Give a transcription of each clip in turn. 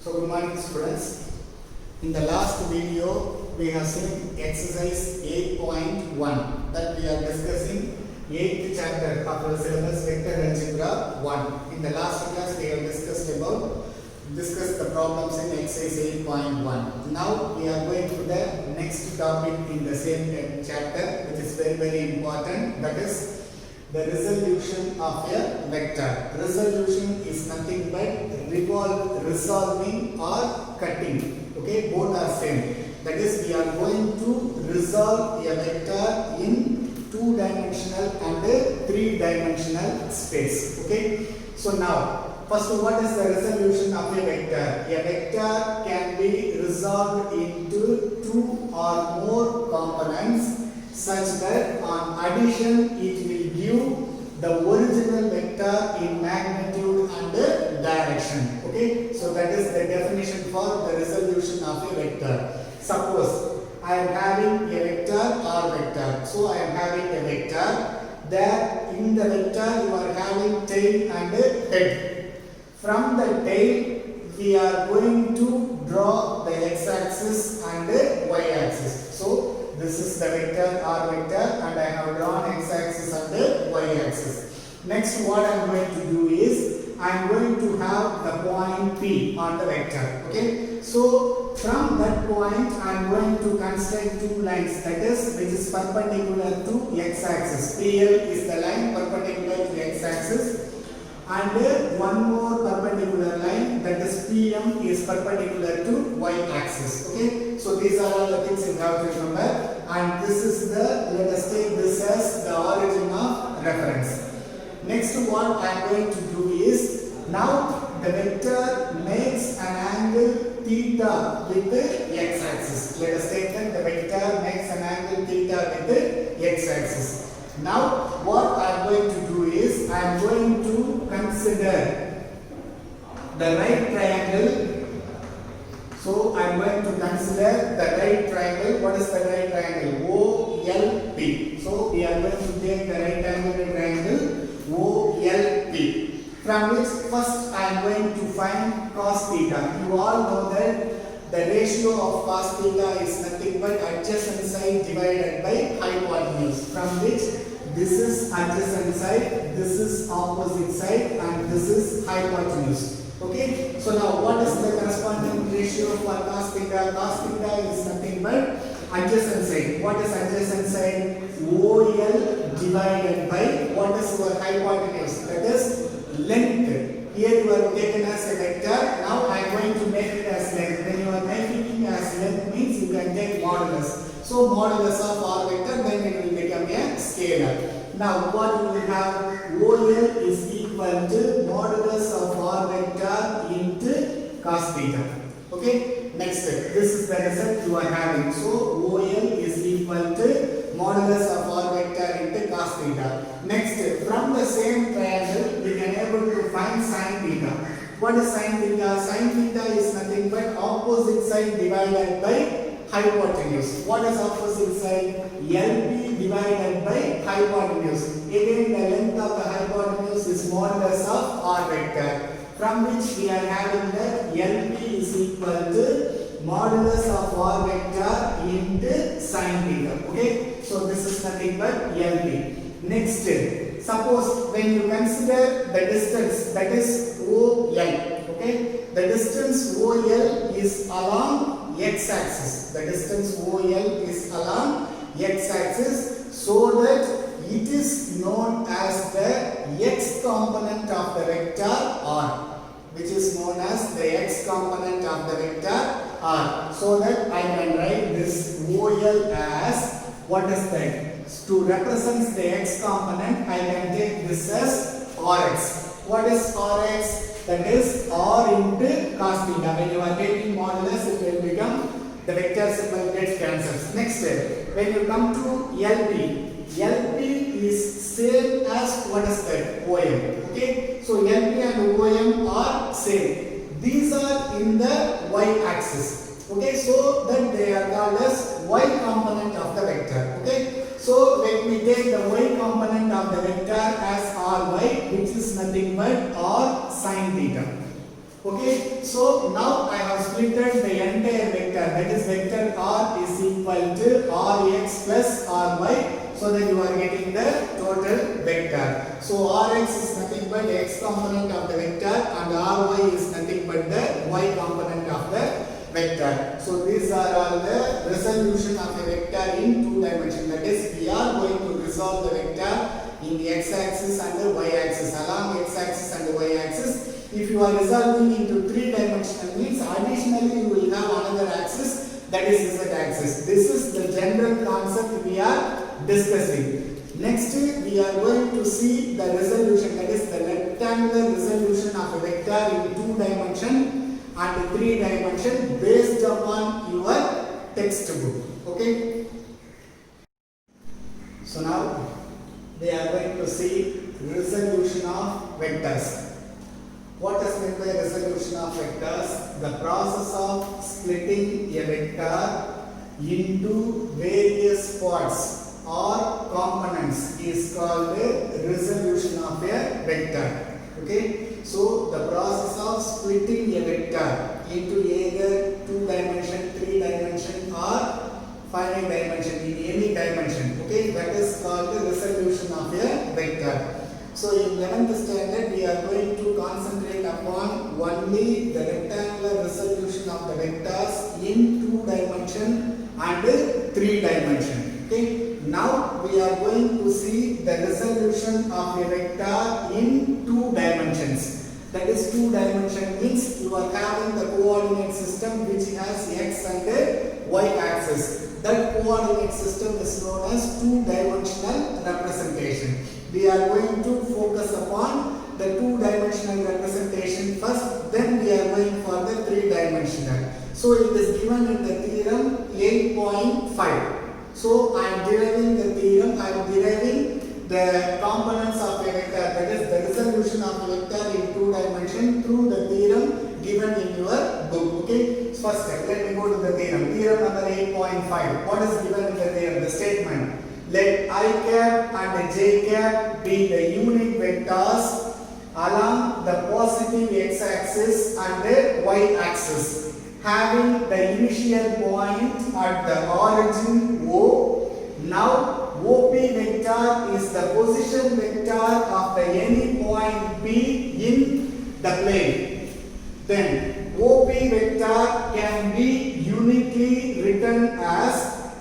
So good morning students. In the last video we have seen exercise 8.1 that we are discussing 8th chapter of the syllabus vector algebra 1. In the last class we have discussed the problems in exercise 8.1. Now we are going to the next topic in the same chapter, which is very important, that is the resolution of a vector. Resolution is nothing but resolving or cutting. Okay, both are same. That is, we are going to resolve a vector in 2-dimensional and 3-dimensional space. Okay, so now first, what is the resolution of a vector? A vector can be resolved into 2 or more components such that on addition it will give the original vector in magnitude and direction. Okay, so that is the definition for the resolution of a vector. Suppose I am having a vector or vector. So I am having a vector. There in the vector you are having tail and head. From the tail we are going to draw the x-axis and y-axis. So this is the vector or vector and I have drawn x-axis and the y-axis. Next, what I am going to do is I am going to have the point P on the vector. Okay, so from that point I am going to construct 2 lines, that is, which is perpendicular to x-axis. PL is the line perpendicular to x-axis, and one more perpendicular line, that is PM, is perpendicular to y-axis. Okay, so these are all the things you have to remember, and this is the, let us take this as the origin of reference. Next, what I am going to do is, now the vector makes an angle theta with the x-axis. Let us take that the vector makes an angle theta with the x-axis. Now what I am going to do is I am going to consider the right triangle. So I am going to consider the right triangle. What is the right triangle? OLP. So we are going to take the right angle triangle OLP, from which first I am going to find cos theta. You all know that the ratio of cos theta is nothing but adjacent side divided by hypotenuse, from which this is adjacent side, this is opposite side, and this is hypotenuse. Okay, so now what is the corresponding ratio for cos theta? Cos theta is nothing but adjacent side. What is adjacent side? OL divided by what is your hypotenuse? That is length. Here you are taken as a vector. Now I am going to make it as length. When you are making it as length means you can take modulus. So modulus of r vector, then it will become a scalar. Now what you will have? OL is equal to modulus of r vector into cos theta. Okay. Next, this is the result you are having. So OL is equal to modulus of r vector into cos theta. Next, from the same triangle we can able to find sin theta. What is sin theta? Sin theta is nothing but opposite side divided by hypotenuse. What is opposite side? LP divided by hypotenuse. Again, the length of the hypotenuse is modulus of r vector, from which we are having that LP is equal to modulus of r vector into sin theta. Okay, so this is nothing but LP. Next, suppose when you consider the distance, that is OL. Okay, the distance OL is along x-axis. The distance OL is along x-axis, so that it is known as the x component of the vector R, which is known as the x component of the vector R. So that I can write this OL as, what is that? To represent the x component, I can take this as Rx. What is Rx? That is R into cos theta. When you are taking modulus, it will become, the vector symbol gets cancelled. Next, when you come to LP, LP is same as, what is that? OM. Okay, so LP and OM are same. These are in the y-axis. Okay, so that they are called as y component of the vector. Okay, so let me take the y component of the vector as ry, which is nothing but r sin theta. Okay, so now I have splitted the entire vector, that is vector r is equal to rx plus ry, so that you are getting the total vector. So rx is nothing but x component of the vector and ry is nothing but the y component of the vector. So these are all the resolution of a vector in two dimensions. That is, we are going to resolve the vector in the x-axis and the y-axis, along x-axis and the y-axis. If you are resolving into three-dimensional means additionally you will have another axis, that is z-axis. This is the general concept we are discussing. Next we are going to see the resolution, that is the rectangular resolution of a vector in two dimension and three dimension based upon your textbook. Okay. So now we are going to see resolution of vectors. What is meant by resolution of vectors? The process of splitting a vector into various parts or components is called a resolution of a vector. Okay, so the process of splitting a vector into either 2-dimension, 3-dimension or finite dimension, in any dimension, okay, that is called the resolution of a vector. So in 11th standard we are going to concentrate upon only the rectangular resolution of the vectors in 2-dimension and 3-dimension. Okay, now we are going to see the resolution of a vector in 2 dimensions. That is, 2-dimension means you are having the coordinate system which has x and y axis. That coordinate system is known as 2-dimensional representation. We are going to focus upon the 2-dimensional representation first, then we are going for the 3-dimensional. So it is given in the theorem 8.5. So I am deriving the theorem, I am deriving the components of a vector, that is the resolution of a vector in 2-dimension through the theorem given in your book. Okay, first step, let me go to the theorem. Theorem number 8.5. What is given in the theorem? The statement: let I cap and j cap be the unit vectors along the positive x-axis and the y-axis, having the initial point at the origin O. Now OP vector is the position vector of the any point P in the plane. Then OP vector can be uniquely written as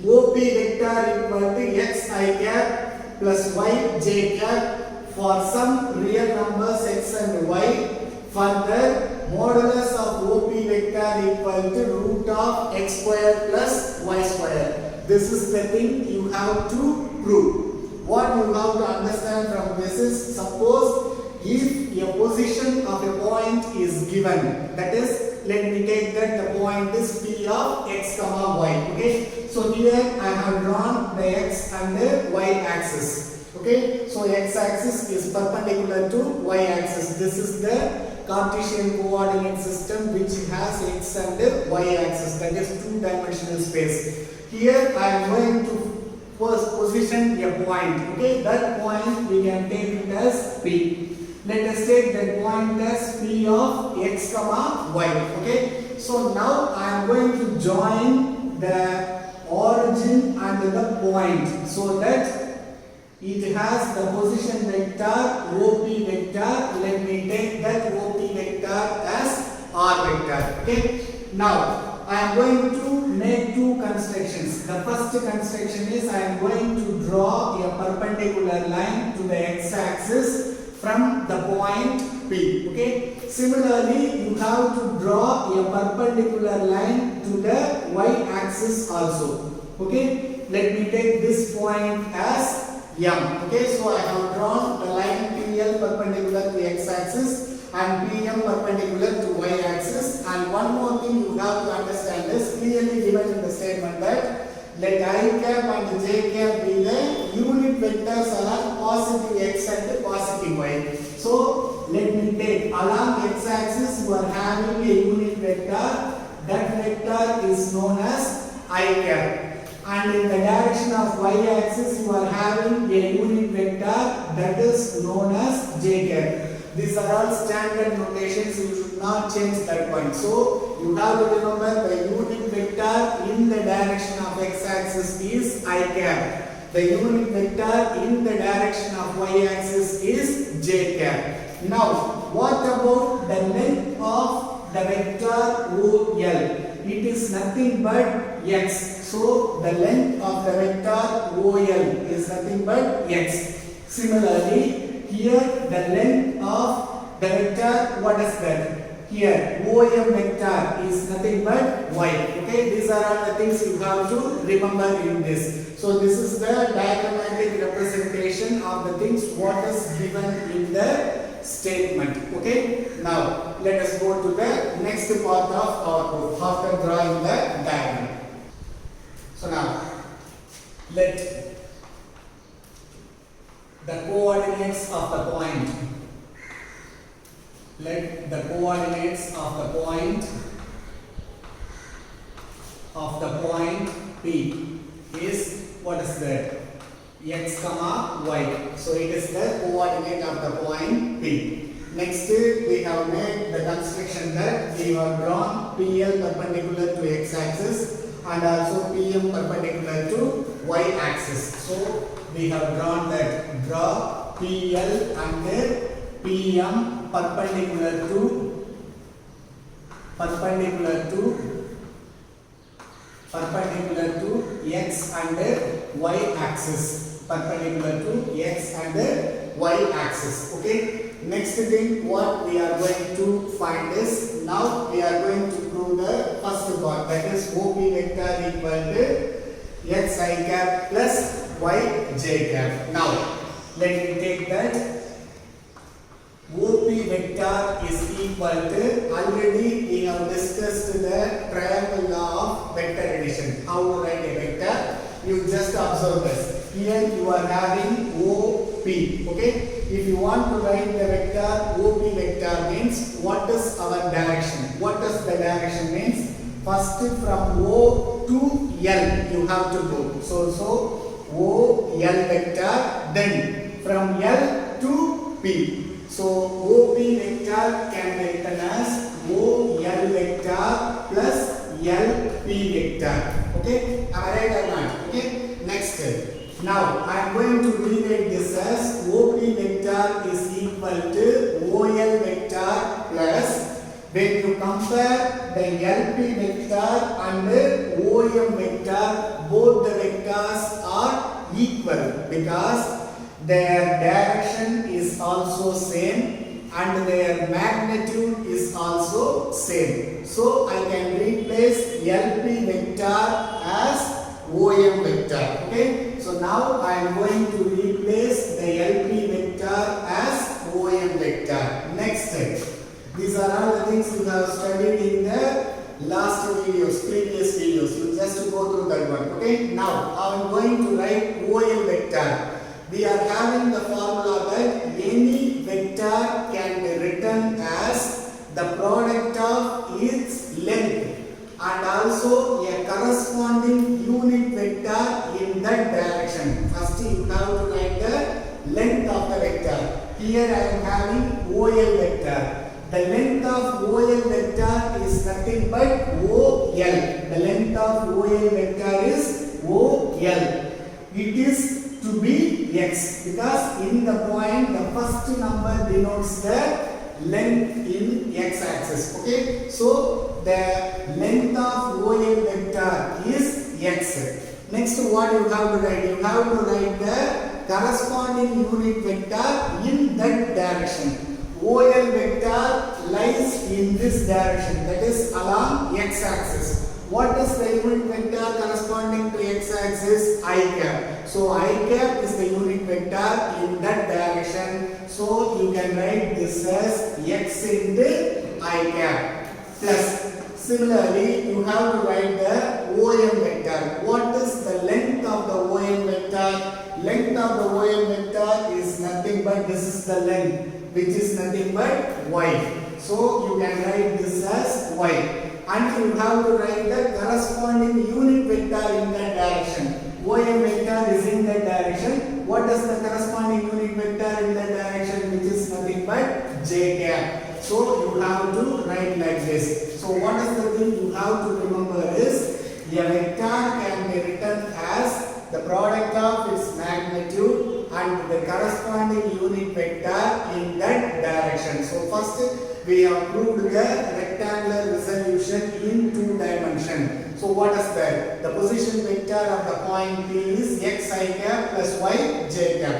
OP vector equal to x I cap plus y j cap for some real numbers x and y. Further, modulus of OP vector equal to root of x square plus y square. This is the thing you have to prove. What you have to understand from this is, suppose if a position of a point is given, that is, let me take that the point is P of x comma y. Okay, so here I have drawn the x and the y axis. Okay, so x axis is perpendicular to y axis. This is the Cartesian coordinate system which has x and y axis, that is 2-dimensional space. Here I am going to first position a point. Okay, that point we can take it as P. Let us take that point as P of x comma y. Okay, so now I am going to join the origin and the point so that it has the position vector OP vector. Let me take that OP vector as R vector. Okay, now I am going to make two constructions. The first construction is I am going to draw a perpendicular line to the x-axis from the point P. Okay, similarly you have to draw a perpendicular line to the y-axis also. Okay, let me take this point as M. Okay, so I have drawn the line PL perpendicular to x-axis and PM perpendicular to y-axis. And one more thing you have to understand is clearly given in the statement that let I cap and j cap be the unit vectors along positive x and positive y. So let me take along x-axis you are having a unit vector. That vector is known as I cap. And in the direction of y-axis you are having a unit vector that is known as j cap. These are all standard notations, you should not change that point. So you have to remember the unit vector in the direction of x-axis is I cap. The unit vector in the direction of y-axis is j cap. Now, what about the length of the vector OL? It is nothing but x. So the length of the vector OL is nothing but x. Similarly, here the length of the vector, what is that? Here OM vector is nothing but y. Okay, these are all the things you have to remember in this. So this is the diagrammatic representation of the things what is given in the statement. Okay, now let us go to the next part of our book after drawing the diagram. So now let the coordinates of the point, let the coordinates of the point P is, what is that? X comma y. So it is the coordinate of the point P. Next we have made the construction that we have drawn PL perpendicular to x axis and also PM perpendicular to y axis. So we have drawn that, draw PL and PM perpendicular to x and y axis, perpendicular to x and y axis. Okay, next thing what we are going to find is, now we are going to prove the first part, that is OP vector equal to x I cap plus y j cap. Now let me take that OP vector is equal to, already we have discussed the triangle law of vector addition. How to write a vector? You just observe this. Here you are having OP. Okay. If you want to write the vector, OP vector means what is our direction? What does the direction means? First from O to L you have to go. So O L vector, then from L to P. So OP vector can be written as OL vector plus LP vector. Okay, am I right or not? Okay, next. Now I am going to rewrite this as OP vector is equal to OL vector plus, when you compare the LP vector and OM vector, both the vectors are equal because their direction is also same and their magnitude is also same. So I can replace LP vector as OM vector. Okay, so now I am going to replace the LP vector as OM vector. Next step. These are all the things you have studied in the last videos, previous videos. You just go through that one. Okay, now I am going to write OL vector. We are having the formula that any vector can be written as the product of its length and also a corresponding unit vector in that direction. First you have to write the length of the vector. Here I am having OL vector. The length of OL vector is nothing but OL. The length of OL vector is OL. It is to be x because in the point the first number denotes the length in x axis. Okay, so the length of OL vector is x. Next what you have to write? You have to write the corresponding unit vector in that direction. OL vector lies in this direction, that is along x axis. What is the unit vector corresponding to x axis? I cap. So I cap is the unit vector in that direction. So you can write this as x into I cap plus. Similarly, you have to write the OM vector. What is the length of the OM vector? Length of the OM vector is nothing but, this is the length, which is nothing but y. So you can write this as y. And you have to write the corresponding unit vector in that direction. OM vector is in that direction. What is the corresponding unit vector in that direction, which is nothing but j cap. So you have to write like this. So what is the thing you have to remember is a vector can be written as the product of its magnitude and the corresponding unit vector in that direction. So first we have proved the rectangular resolution in 2 dimensions. So what is that? The position vector of the point P is xi cap plus yj cap.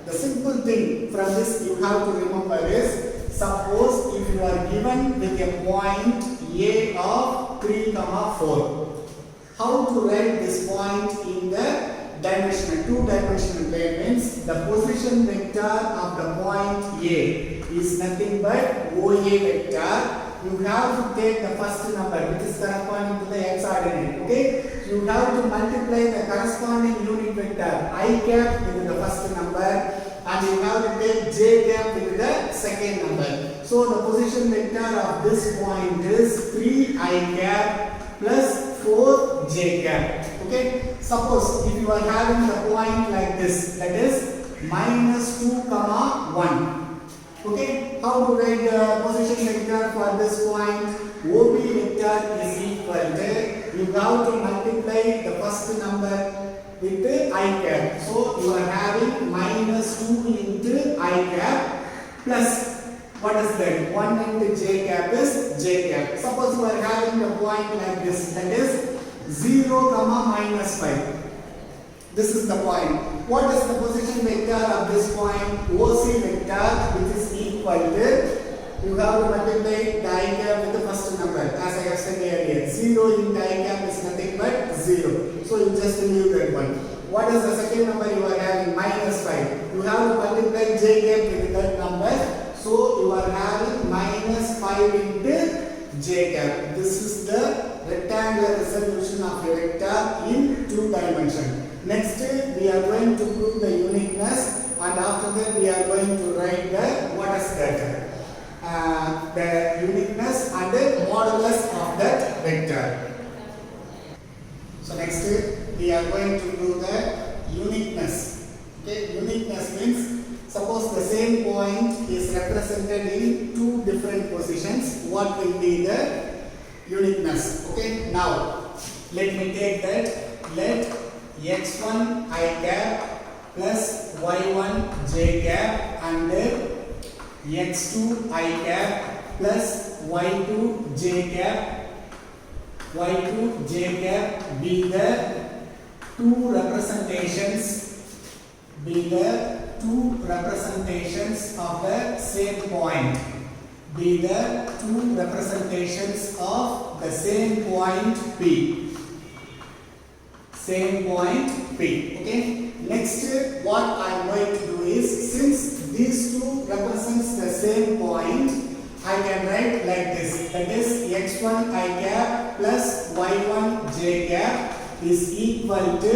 The simple thing from this you have to remember is, suppose if you are given with a point A of 3, 4. How to write this point in the dimensional, 2-dimensional plane means the position vector of the point A is nothing but OA vector. You have to take the first number which is corresponding to the x ordinate. Okay, you have to multiply the corresponding unit vector I cap with the first number, and you have to take j cap with the second number. So the position vector of this point is 3I cap plus 4j cap. Okay, suppose if you are having the point like this, that is minus 2, 1. Okay, how to write the position vector for this point? OP vector is equal to, you have to multiply the first number with I cap. So you are having minus 2 into I cap plus, what is that? 1 into j cap is j cap. Suppose you are having the point like this, that is 0, minus 5. This is the point. What is the position vector of this point? OC vector, which is equal to, you have to multiply the I cap with the first number, as I have said earlier. 0 into I cap is nothing but 0. So you just leave that one. What is the second number you are having? Minus 5. You have to multiply j cap with that number. So you are having minus 5 into j cap. This is the rectangular resolution of a vector in 2 dimensions. Next, we are going to prove the uniqueness, and after that we are going to write the, what is that? The uniqueness and the modulus of that vector. So next, we are going to prove the uniqueness. Okay, uniqueness means, suppose the same point is represented in 2 different positions. What will be the uniqueness? Okay, now let me take that. Let x1 I cap plus y1 j cap and x2 I cap plus y2 j cap, y2 j cap be the 2 representations, of the same point. Be the 2 representations of the same point P. Same point P. Okay. Next, what I am going to do is, since these 2 represents the same point, I can write like this. That is x1 I cap plus y1 j cap is equal to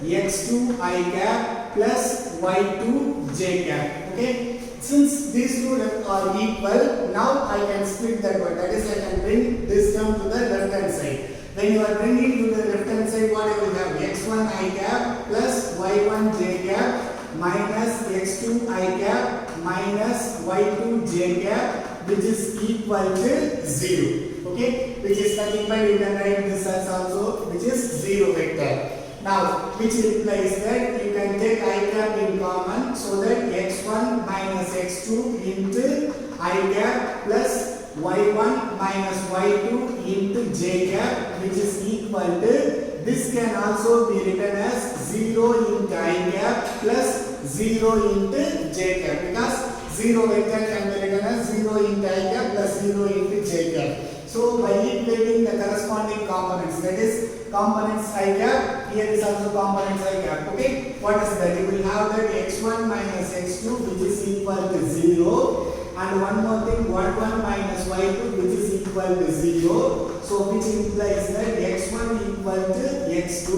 x2 I cap plus y2 j cap. Okay. Since these 2 are equal, now I can split that one. That is, I can bring this term to the left hand side. When you are bringing to the left hand side, what I will have? x1 I cap plus y1 j cap minus x2 I cap minus y2 j cap, which is equal to 0. Okay, which is nothing but, you can write this as also, which is 0 vector. Now, which implies that you can take I cap in common, so that x1 minus x2 into I cap plus y1 minus y2 into j cap, which is equal to, this can also be written as 0 into I cap plus 0 into j cap, because 0 vector can be written as 0 into I cap plus 0 into j cap. So by equating the corresponding components, that is components I cap, here is also components I cap. Okay, what is that? You will have that x1 minus x2, which is equal to 0. And one more thing, y1 minus y2, which is equal to 0. So which implies that x1 equal to x2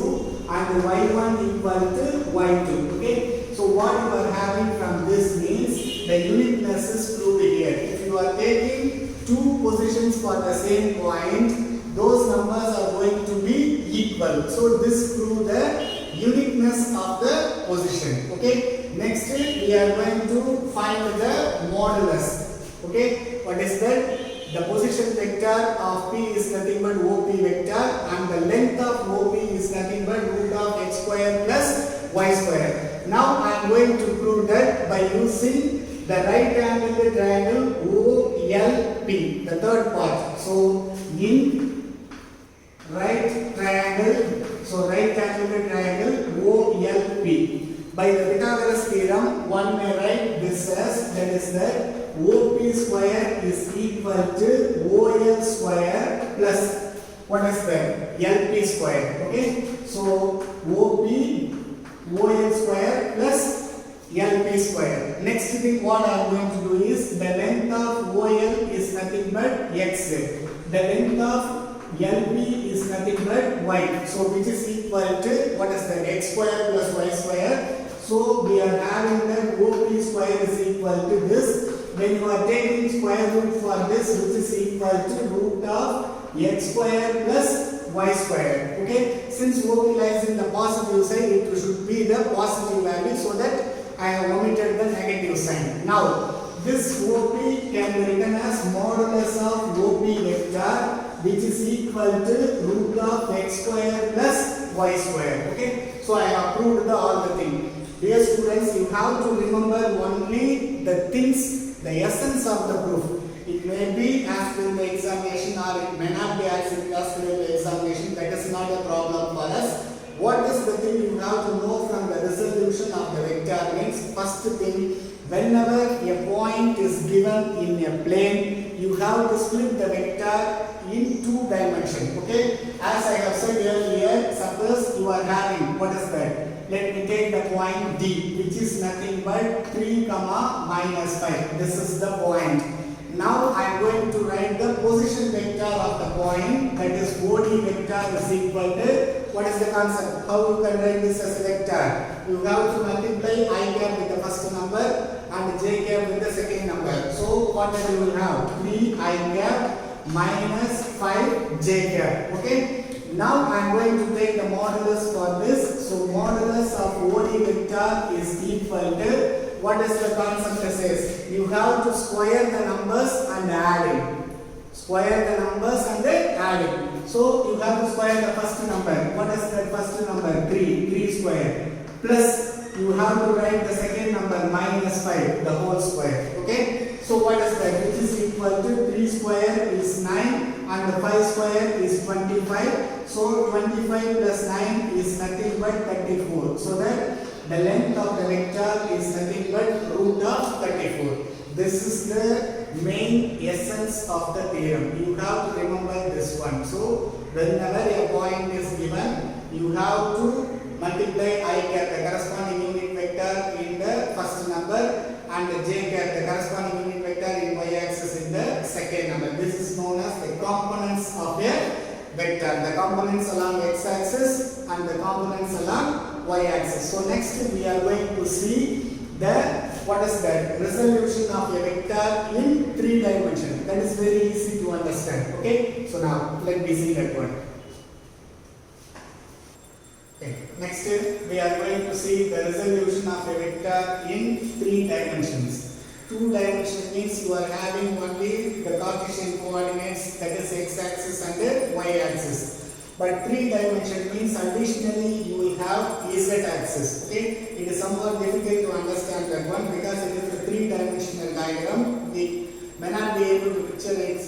and y1 equal to y2. Okay. So what you are having from this means the uniqueness is proved here. If you are taking 2 positions for the same point, those numbers are going to be equal. So this proves the uniqueness of the position. Okay. Next, we are going to find the modulus. Okay, what is that? The position vector of P is nothing but OP vector, and the length of OP is nothing but root of x square plus y square. Now I am going to prove that by using the right angle triangle OLP, the third part. So in right triangle, right angle triangle OLP. By the Pythagoras theorem, one may write this as, that is that OP square is equal to OL square plus, what is that? LP square. Okay, so OP OL square plus LP square. Next thing what I am going to do is, the length of OL is nothing but x. The length of LP is nothing but y. So which is equal to, what is that? X square plus y square. So we are having that OP square is equal to this. When you are taking square root for this, which is equal to root of x square plus y square. Okay, since OP lies in the positive side, it should be the positive value, so that I have omitted the negative sign. Now this OP can be written as modulus of OP vector, which is equal to root of x square plus y square. Okay, so I have proved all the things. Dear students, you have to remember only the things, the essence of the proof. It may be asked in the examination, or it may not be asked in the examination. That is not a problem for us. What is the thing you have to know from the resolution of the vector means, first thing, whenever a point is given in a plane, you have to split the vector in two dimensions. Okay, as I have said earlier, suppose you are having, what is that? Let me take the point D, which is nothing but 3, minus 5. This is the point. Now I am going to write the position vector of the point, that is OD vector is equal to, what is the concept? How you can write this as a vector? You have to multiply I cap with the first number and j cap with the second number. So what you will have? 3 I cap minus 5 j cap. Okay. Now I am going to take the modulus for this. So modulus of OD vector is equal to, what is the concept says? You have to square the numbers and add it. Square the numbers and then add it. So you have to square the first number. What is that first number? 3 square. Plus you have to write the second number minus 5, the whole square. Okay. So what is that? Which is equal to 3 square is 9 and the 5 square is 25. So 25 plus 9 is nothing but 34. So that the length of the vector is nothing but root of 34. This is the main essence of the theorem. You have to remember this one. So whenever a point is given, you have to multiply I cap, the corresponding unit vector, in the first number, and the j cap, the corresponding unit vector, in y axis in the second number. This is known as the components of a vector. The components along x axis and the components along y axis. So next we are going to see the, what is that? Resolution of a vector in 3 dimensions. That is very easy to understand. Okay. So now let me see that one. Okay. Next we are going to see the resolution of a vector in 3 dimensions. 2 dimension means you are having only the Cartesian coordinates, that is x axis and the y axis. But 3 dimension means additionally you will have z axis. Okay, it is somewhat difficult to understand that one because it is a 3-dimensional diagram. We may not be able to picture it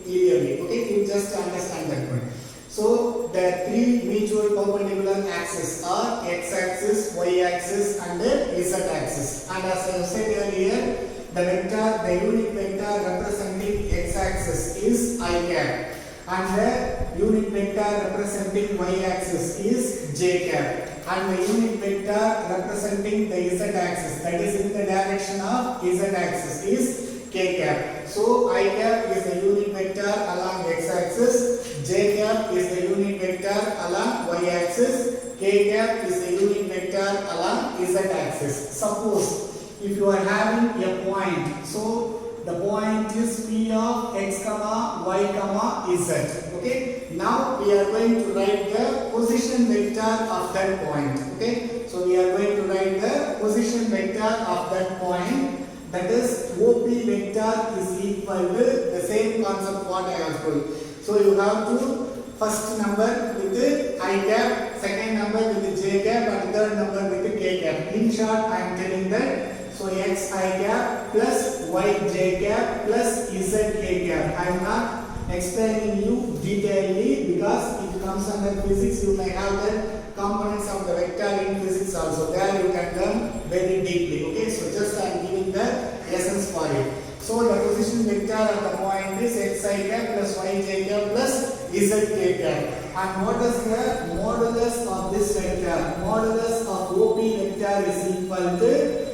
clearly. Okay, you just understand that one. So the 3 mutual perpendicular axes are x axis, y axis and the z axis. And as I said earlier, the vector, the unit vector representing x axis is I cap, and the unit vector representing y axis is j cap, and the unit vector representing the z axis, that is in the direction of z axis, is k cap. So I cap is the unit vector along x axis, j cap is the unit vector along y axis, k cap is the unit vector along z axis. Suppose if you are having a point, so the point is P of x, y, z. Okay. Now we are going to write the position vector of that point. Okay. So we are going to write the position vector of that point. That is OP vector vector is equal to the same concept what I have told. So you have to first number with the I cap, second number with the j cap, and third number with the k cap. In short, I am telling that so x I cap plus y j cap plus z k cap. I am not explaining you detailedly because it comes under physics. You may have the components of the vector in physics also. There you can learn very deeply. Okay, so just I am giving the essence for it. So the position vector at the point is x I cap plus y j cap plus z k cap. And what is the modulus of this vector? Modulus of OP vector is equal to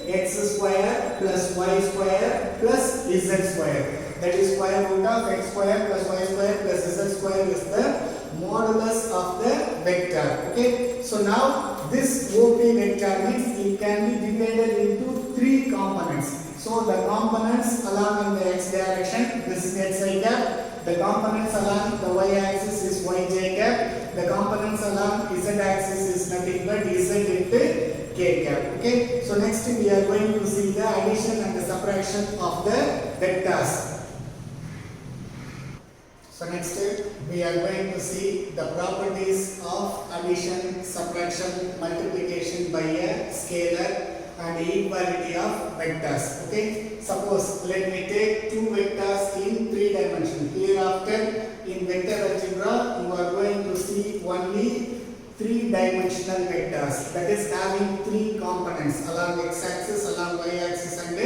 x square plus y square plus z square. That is square root of x square plus y square plus z square is the modulus of the vector. Okay. So now this OP vector means it can be divided into three components. So the components along in the x direction, this is x I cap. The components along the y axis is y j cap. The components along z axis is nothing but z into k cap. Okay. So next we are going to see the addition and the subtraction of the vectors. So next we are going to see the properties of addition, subtraction, multiplication by a scalar and equality of vectors. Okay. Suppose let me take two vectors in 3 dimensions. Hereafter in vector algebra you are going to see only 3-dimensional vectors, that is having 3 components along x-axis, along y-axis and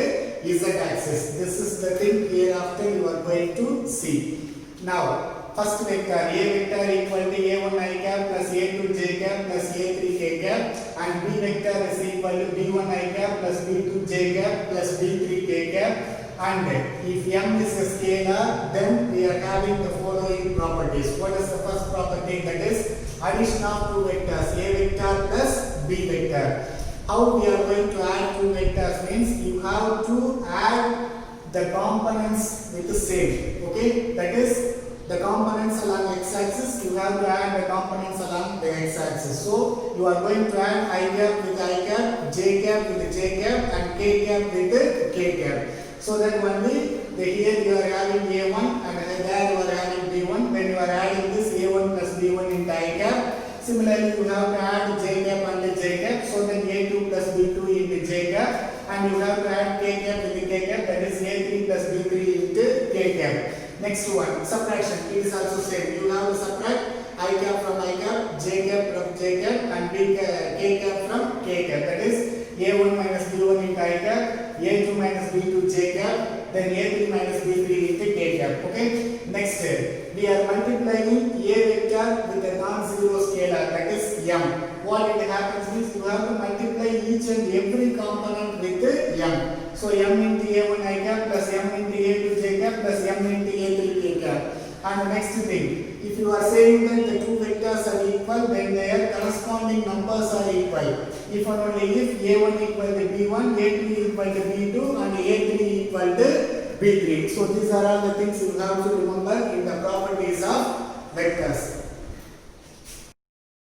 z-axis. This is the thing hereafter you are going to see. Now, first vector A vector equal to A1 I cap plus A2 j cap plus A3 k cap, and B vector is equal to B1 I cap plus B2 j cap plus B3 k cap. And if m is a scalar, then we are having the following properties. What is the first property? That is addition of two vectors, A vector plus B vector. How we are going to add two vectors means you have to add the components with the same. Okay, that is the components along x-axis, you have to add the components along the x-axis. So you are going to add I cap with I cap, j cap with j cap, and k cap with k cap. So that only here you are having A1 and there you are having B1. When you are adding this A1 plus B1 into I cap, similarly you have to add j cap and j cap. So then A2 plus B2 into j cap, and you have to add k cap with k cap, that is A3 plus B3 into k cap. Next one, subtraction. It is also same. You have to subtract I cap from I cap, j cap from j cap, and k cap from k cap. That is A1 minus B1 into I cap, A2 minus B2 j cap, then A3 minus B3 into k cap. Okay. Next, we are multiplying A vector with a non-zero scalar, that is m. What it happens is you have to multiply each and every component with m. So m into A1 I cap plus m into A2 j cap plus m into A3 k cap. And the next thing, if you are saying that the two vectors are equal, then their corresponding numbers are equal. If and only if A1 equal to B1, A2 equal to B2, and A3 equal to B3. So these are all the things you have to remember in the properties of vectors.